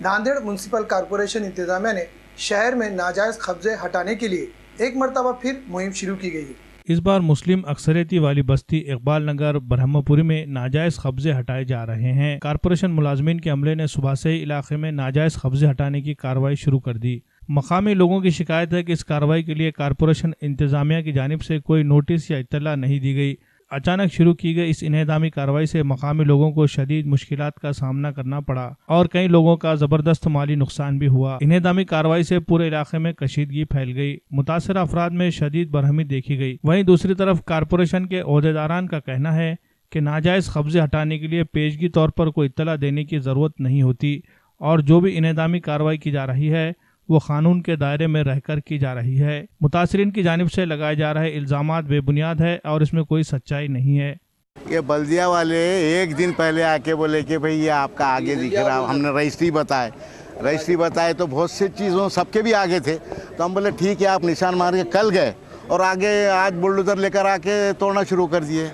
Nanded municipal corporation इंतजामिया ने शहर में नाजायज कब्जे हटाने के लिए एक मरतबा फिर मुहिम शुरू की गई है। इस बार मुस्लिम अक्सरियती वाली बस्ती इकबाल नगर ब्रह्मपुरी में नाजायज कब्जे हटाए जा रहे हैं। कॉरपोरेशन मुलाजमीन के अमले ने सुबह से ही इलाके में नाजायज कब्जे हटाने की कार्रवाई शुरू कर दी। मकामी लोगों की शिकायत है कि इस कार्रवाई के लिए कॉरपोरेशन इंतजामिया की जानिब से कोई नोटिस या इत्तला नहीं दी गई। अचानक शुरू की गई इस इन्हेदामी कार्रवाई से मकामी लोगों को शदीद मुश्किलात का सामना करना पड़ा और कई लोगों का जबरदस्त माली नुकसान भी हुआ। इन्हेदामी कार्रवाई से पूरे इलाके में कशीदगी फैल गई। मुतासर अफराद में शदीद बरहमी देखी गई। वहीं दूसरी तरफ कॉरपोरेशन के ओहदेदारान का कहना है कि नाजायज कब्जे हटाने के लिए पेशगी तौर पर कोई इत्तला देने की जरूरत नहीं होती और जो भी इन्हेदामी कार्रवाई की जा रही है वो कानून के दायरे में रहकर की जा रही है। मुतासरीन की जानिब से लगाए जा रहे इल्जामात बेबुनियाद है और इसमें कोई सच्चाई नहीं है। ये बल्दिया वाले एक दिन पहले आके बोले कि भाई ये आपका आगे दिख रहा, हमने रजिस्ट्री बताए तो बहुत सी चीज़ों सबके भी आगे थे, तो हम बोले ठीक है आप निशान मार के कल गए और आगे आज बुलडोजर लेकर आके तोड़ना शुरू कर दिए।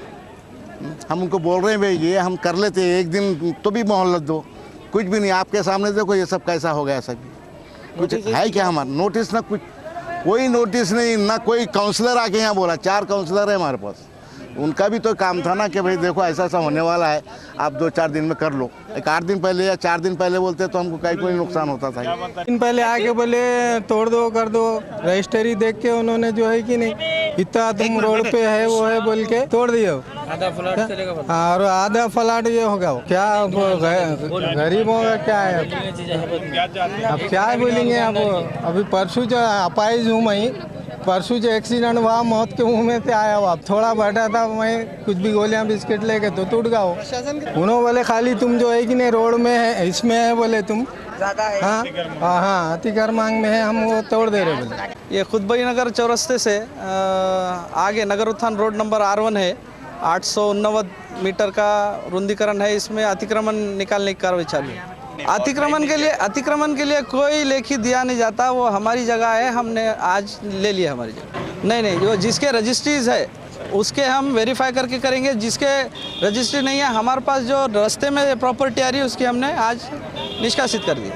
हम उनको बोल रहे हैं भाई ये हम कर लेते, एक दिन तो भी मोहलत दो, कुछ भी नहीं, आपके सामने देखो ये सब कैसा हो गया। सब कुछ है क्या हमारा नोटिस? ना कुछ, कोई नोटिस नहीं, ना कोई काउंसलर आके यहाँ बोला। 4 काउंसलर है हमारे पास, उनका भी तो काम था ना कि भाई देखो ऐसा ऐसा होने वाला है, आप 2-4 दिन में कर लो। एक 8 दिन पहले या 4 दिन पहले बोलते तो हमको कहीं कोई नुकसान होता था। दिन पहले आके बोले तोड़ दो कर दो, रजिस्ट्री देख के उन्होंने जो है कि नहीं इतना तुम रोड पे है वो है बोल के तोड़ दिए। आधा फ्लैट चलेगा और आधा फ्लैट ये होगा क्या गरीबों का क्या है? अब क्या बोलेंगे? अब अभी परसों जो अपाइज हूँ मैं, परसों जो एक्सीडेंट हुआ मौत के मुंह में से आया हुआ, थोड़ा बैठा था मैं, कुछ भी गोलियां बिस्किट लेके तो टूट गया हो। उन्होंने बोले खाली तुम जो है कि नहीं रोड में है, इसमें है बोले तुम हाँ अतिक्रमण मांग में है, हम वो तोड़ दे रहे बोले। ये खुदबई नगर चौरस्ते से आगे नगर उत्थान रोड नंबर R1 है, 889 मीटर का रुंदीकरण है। इसमें अतिक्रमण निकालने की कार्रवाई चालू है। अतिक्रमण के लिए कोई लेखी दिया नहीं जाता, वो हमारी जगह है, हमने आज ले लिया हमारी जगह। नहीं वो जिसके रजिस्ट्रीज है उसके हम वेरीफाई करके करेंगे, जिसके रजिस्ट्री नहीं है हमारे पास जो रास्ते में प्रॉपर्टी आ रही है उसकी हमने आज निष्कासित कर दी।